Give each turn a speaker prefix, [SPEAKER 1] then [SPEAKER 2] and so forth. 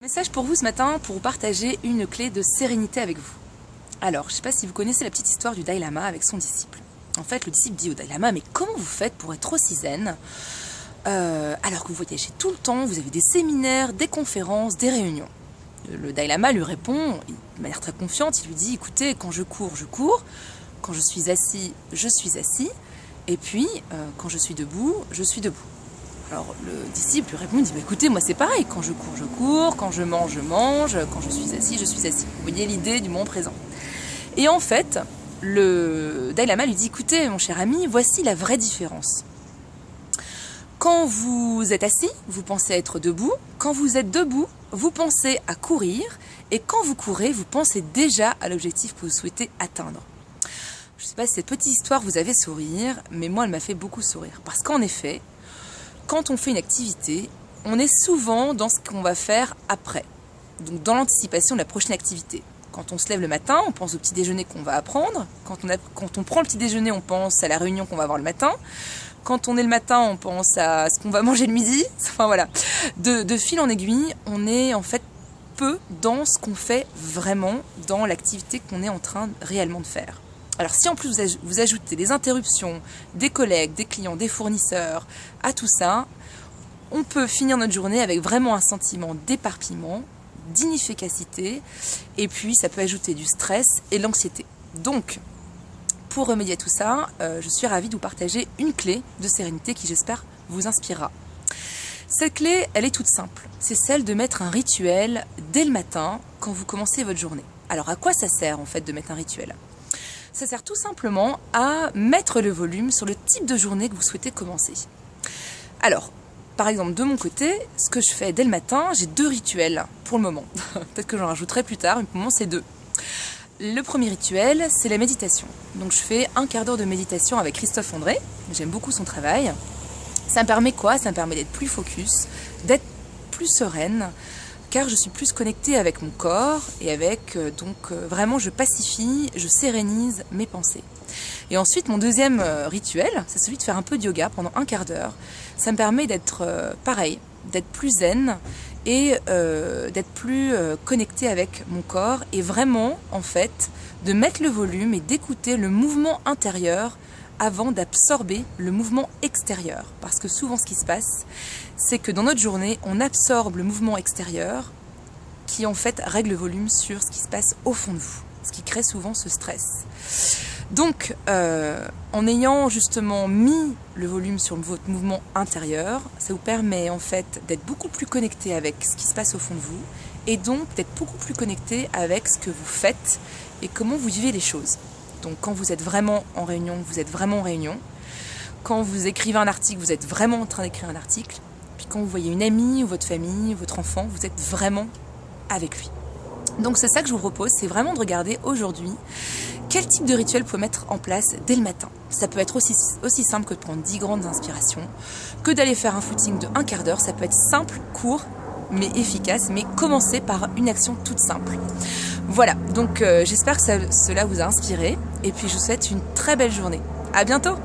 [SPEAKER 1] Message pour vous ce matin pour vous partager une clé de sérénité avec vous. Alors, je ne sais pas si vous connaissez la petite histoire du Dalai Lama avec son disciple. En fait, le disciple dit au Dalai Lama, mais comment vous faites pour être aussi zen alors que vous voyagez tout le temps, vous avez des séminaires, des conférences, des réunions? Le Dalai Lama lui répond de manière très confiante, il lui dit, écoutez, quand je cours, quand je suis assis, et puis quand je suis debout, je suis debout. Alors le disciple lui répond, il dit, bah, écoutez, moi c'est pareil, quand je cours, quand je mange, quand je suis assis, je suis assis. Vous voyez l'idée du moment présent. Et en fait, le Dalai Lama lui dit, écoutez mon cher ami, voici la vraie différence. Quand vous êtes assis, vous pensez à être debout. Quand vous êtes debout, vous pensez à courir. Et quand vous courez, vous pensez déjà à l'objectif que vous souhaitez atteindre. Je ne sais pas si cette petite histoire vous avait sourire, mais moi elle m'a fait beaucoup sourire. Parce qu'en effet, quand on fait une activité, on est souvent dans ce qu'on va faire après. Donc dans l'anticipation de la prochaine activité. Quand on se lève le matin, on pense au petit déjeuner qu'on va apprendre. Quand on prend le petit déjeuner, on pense à la réunion qu'on va avoir le matin. Quand on est le matin, on pense à ce qu'on va manger le midi. Enfin voilà. De fil en aiguille, on est en fait peu dans ce qu'on fait vraiment, dans l'activité qu'on est en train réellement de faire. Alors si en plus vous ajoutez des interruptions, des collègues, des clients, des fournisseurs, à tout ça, on peut finir notre journée avec vraiment un sentiment d'éparpillement, d'inefficacité, et puis ça peut ajouter du stress et de l'anxiété. Donc, pour remédier à tout ça, je suis ravie de vous partager une clé de sérénité qui, j'espère, vous inspirera. Cette clé, elle est toute simple. C'est celle de mettre un rituel dès le matin quand vous commencez votre journée. Alors, à quoi ça sert en fait de mettre un rituel ? Ça sert tout simplement à mettre le volume sur le type de journée que vous souhaitez commencer. Alors, par exemple, de mon côté, ce que je fais dès le matin, j'ai 2 rituels pour le moment. Peut-être que j'en rajouterai plus tard, mais pour le moment, c'est 2. Le premier rituel, c'est la méditation. Donc, je fais un quart d'heure de méditation avec Christophe André. J'aime beaucoup son travail. Ça me permet quoi ? Ça me permet d'être plus focus, d'être plus sereine, car je suis plus connectée avec mon corps et avec, vraiment je pacifie, je sérénise mes pensées. Et ensuite, mon deuxième rituel, c'est celui de faire un peu de yoga pendant un quart d'heure. Ça me permet d'être pareil, d'être plus zen et d'être plus connectée avec mon corps et vraiment, en fait, de mettre le volume et d'écouter le mouvement intérieur avant d'absorber le mouvement extérieur. Parce que souvent, ce qui se passe, c'est que dans notre journée, on absorbe le mouvement extérieur qui, en fait, règle le volume sur ce qui se passe au fond de vous, ce qui crée souvent ce stress. Donc, en ayant justement mis le volume sur votre mouvement intérieur, ça vous permet, en fait, d'être beaucoup plus connecté avec ce qui se passe au fond de vous et donc d'être beaucoup plus connecté avec ce que vous faites et comment vous vivez les choses. Donc quand vous êtes vraiment en réunion, vous êtes vraiment en réunion. Quand vous écrivez un article, vous êtes vraiment en train d'écrire un article. Puis quand vous voyez une amie ou votre famille, ou votre enfant, vous êtes vraiment avec lui. Donc c'est ça que je vous propose, c'est vraiment de regarder aujourd'hui quel type de rituel vous pouvez mettre en place dès le matin. Ça peut être aussi simple que de prendre 10 grandes inspirations, que d'aller faire un footing de un quart d'heure. Ça peut être simple, court, mais efficace, mais commencez par une action toute simple. Voilà, donc j'espère que cela vous a inspiré et puis je vous souhaite une très belle journée. À bientôt!